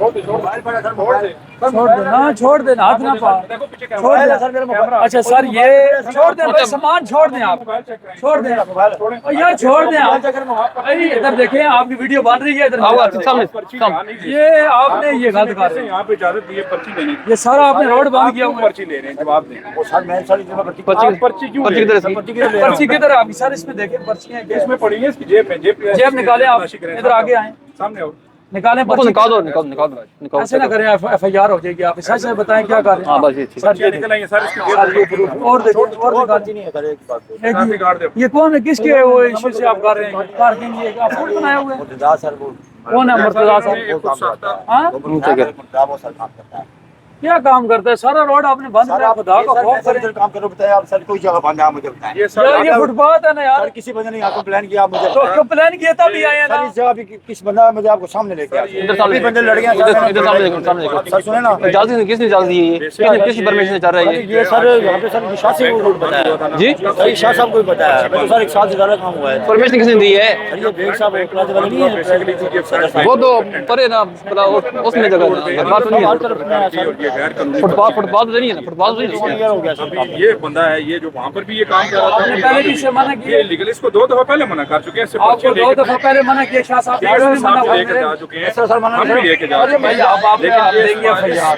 छोड़ दे ना, छोड़ देना, हाथ ना पा, छोड़ दे सर। अच्छा सर ये छोड़ दें भाई, सामान छोड़ दें आप, छोड़ दें यार, छोड़ दें आप। भाई इधर देखें, आपकी वीडियो बन रही है इधर सामने, ये आपने ये गलत कर रहे हैं। यहाँ पे इजाजत दी है पर्ची लेने की, ये सारा आपने रोड बंद किया हुआ है। पर्ची ले रहे हैं, जवाब दें। वो सर मैं सारी जगह पर्ची क्यों, पर्ची किधर है आपकी सर? इसमें देखें पर्ची है, इसमें पड़ी है, इसकी जेब में, जेब निकाले आप, इधर आगे आए, सामने आओ, निकालें पर्ची, निकालो। ऐसे ना करें, FIR हो जाएगी। आप सच से बताएं क्या कर रहे हैं सर? ये निकल आइए सर, और देखिए, और ये कौन है, किसके वो इशू से आप कर रहे हैं? पार्किंग ये आप खुद बनाया हुआ है? कौन है मुर्तजा सर? हाँ क्या काम करता है? सारा रोड आपने बंद किया, खुदा का खौफ करें। काम करो, बताइए आप सर, कोई जगह बंद है आप मुझे बताएं। ये फुटपाथ है ना यार, किसी बंदे ने यहाँ कंप्लेन किया मुझे, तो क्यों प्लान किया था भी आए हैं ना? इस जगह भी किस बंदा मुझे आपको सामने लेके आया, इधर सामने बंदे लड़ गए, इधर सामने सर सुने ना, इजाजत किसने इजाजत दी है? किसकी परमिशन से चल रहा है ये सर? यहाँ पे सर शाह से वो बताया जी, सर शाह साहब को बताया, मैं तो सर 1 साल से ज्यादा काम हुआ है। परमिशन किसने दी है? ये बेग साहब प्लाजा वाले नहीं है, वो तो परे ना उसमें जगह बात नहीं है, फुटपाथ नहीं है ना, फुटपाथ नहीं हो गया सर। ये बंदा है, ये जो वहाँ पर भी ये काम कर रहा था, पहले भी से मना किया, ये लीगल, इसको 2 दफा पहले मना कर चुके हैं, आपको 2 दफा पहले मना किया, शाह साहब लेके जा चुके हैं, सर मना हम भी लेके जा रहे हैं, आप देंगे FIR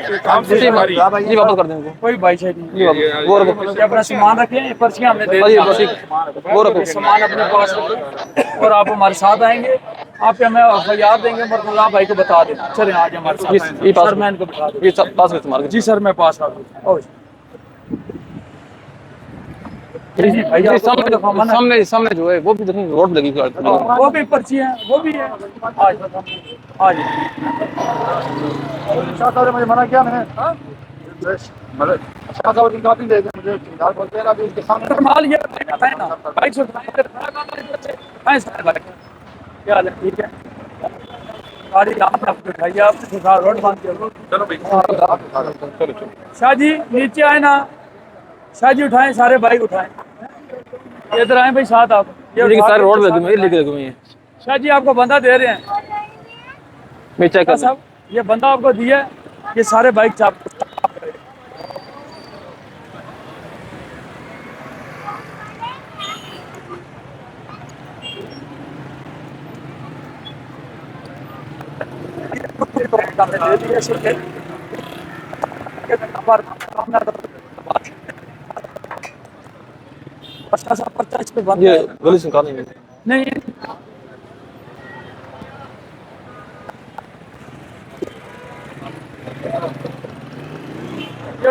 जी, वापस कर देंगे, कोई बात नहीं, वो रखो अपना सामान रखें, पर्चियां हमने दे दी, वो रखो सामान अपने पास रखो, और आप हमारे साथ आएंगे, आप हमें FIR देंगे, मुर्तजा भाई को बता दें, चले आज हमारे साथ, सर मैं इनको बता दूं, ये पास इस्तेमाल जी सर, मैं पास आ गया भाई, सामने जो है वो भी देखेंगे, रोड लगी, वो भी पर्ची है, वो भी है। आज शाह साहब ने मुझे मना किया, मैंने शाह साहब की कॉपी दे दी मुझे, बोलते हैं अभी उनके सामने माल ये है ना, बाइक से क्या हाल है? ठीक है, गाड़ी आपने उठाइए, आपने रोड बंद किया, चलो भाई चलो शाह जी नीचे आए ना, शाह जी उठाएं, सारे बाइक उठाएं, इधर आए भाई साथ आप, ये सारे रोड पे शाह जी आपको बंदा दे रहे हैं, मैं चेक कर साहब, ये बंदा आपको दिया है, ये सारे बाइक चाप ये गोली से नहीं ये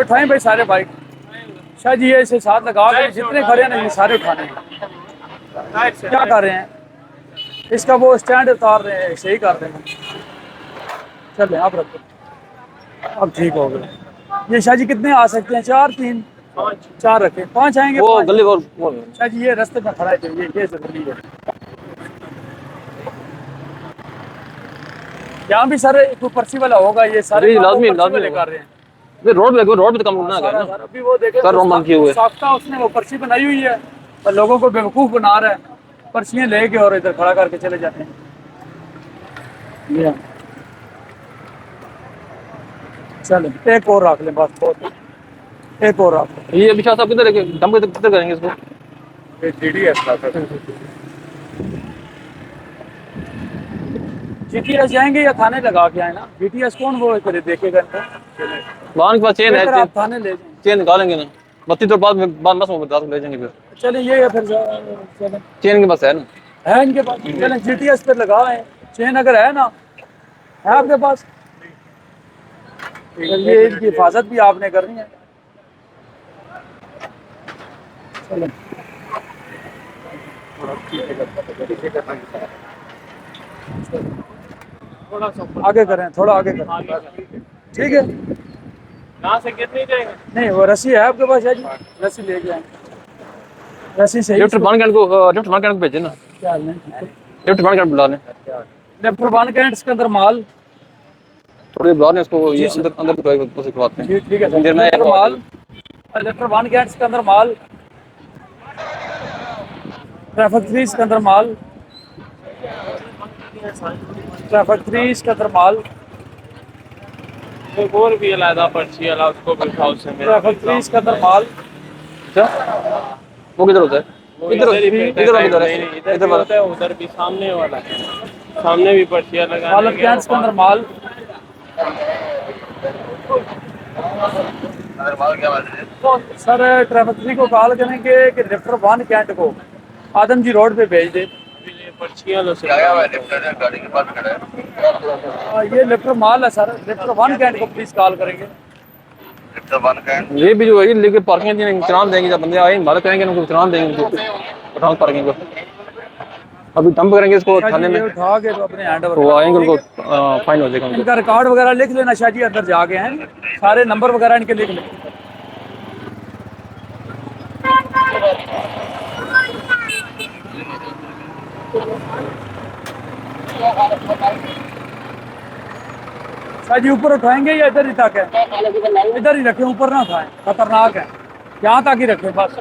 उठाएं भाई सारे बाइक, शाह जी ये इसे साथ लगा के जितने खड़े हैं ना ये सारे उठाने हैं। क्या कर रहे हैं? इसका वो स्टैंड उतार रहे हैं, सही कर रहे हैं, चले आप रखो, अब ठीक हो गया। ये शाह जी कितने आ सकते हैं? 4 3 4 रखे, 5 आएंगे, वो गली और शाह जी ये रास्ते में खड़ा है, ये जरूरी है। यहाँ भी सर कोई पर्ची वाला होगा, ये सारे लाजमी कर रहे हैं, रोड पे काम करना है ना, अभी वो देखे सर रोड किए हुए साख्ता, उसने वो पर्ची बनाई हुई है और लोगों को बेवकूफ बना रहा है, पर्चियां लेके और इधर खड़ा करके चले जाते हैं। चलो एक और रख लें बस, एक और रख लें। ये अभी शाह साहब किधर किधर करेंगे इसको? GTS जाएंगे या थाने लगा के आए ना? GTS कौन वो करे देखेगा, वाहन के पास चेन है, आप थाने ले जाएं, चेन निकालेंगे ना, 32 तो बाद बस में बता ले जाएंगे, फिर चलिए ये फिर चेन के पास है ना, है इनके पास, चलें GTS पे लगाए, चेन अगर है ना, है आपके पास, ये इनकी हिफाजत भी आपने करनी है। चलें आगे करें, थोड़ा आगे करें, ठीक है। यहाँ से गिर नहीं जाएगा? नहीं, वो रस्सी है आपके पास है जी, रस्सी ले जाए, रस्सी सही, लेफ्ट वन कैंट भेजे ना, क्या लेफ्ट वन कैंट बुला लें, लेफ्ट वन कैंट के अंदर माल थोड़ी बुला लें इसको, ये अंदर करवाते हैं, ठीक है सर, माल लेफ्ट वन कैंट के अंदर माल, ट्रैफिक 3 के अंदर माल, ट्रैफिक 3 के अंदर माल, एक और भी अलग पर्ची वाला, उसको भी उठाओ से मेरा इसके अंदर माल अच्छा वो किधर होता है? इधर इधर इधर इधर भी होता है, उधर भी सामने वाला है, सामने भी पर्चियाँ लगाने मालक कैंस के अंदर माल सर ट्रैफिक को कॉल करेंगे कि लिफ्टर 1 कैंट को आदमजी रोड पे भेज दे। पर्चियाँ लो से गाड़ी के पास खड़ा है। ये लिफ्टर माल है सर, लिफ्टर 1 कैंट को प्लीज कॉल करेंगे। ये भी जो है लेके पार्किंग चलान देंगे, जब बंदे आए मालक कहेंगे उनको चलान देंगे, उनको उठाओ पार्किंग को। अभी डंप करेंगे इसको थाने में, उठा के तो अपने हैंड तो आएंगे उनको फाइन हो जाएगा उनको। इनका रिकॉर्ड वगैरह लिख लेना शाह जी, अंदर जाके हैं सारे नंबर वगैरह इनके लिख लें। शाह जी ऊपर उठाएंगे या इधर ही तक है? इधर ही रखें, ऊपर ना उठाएं, खतरनाक है, यहाँ तक ही रखें बस।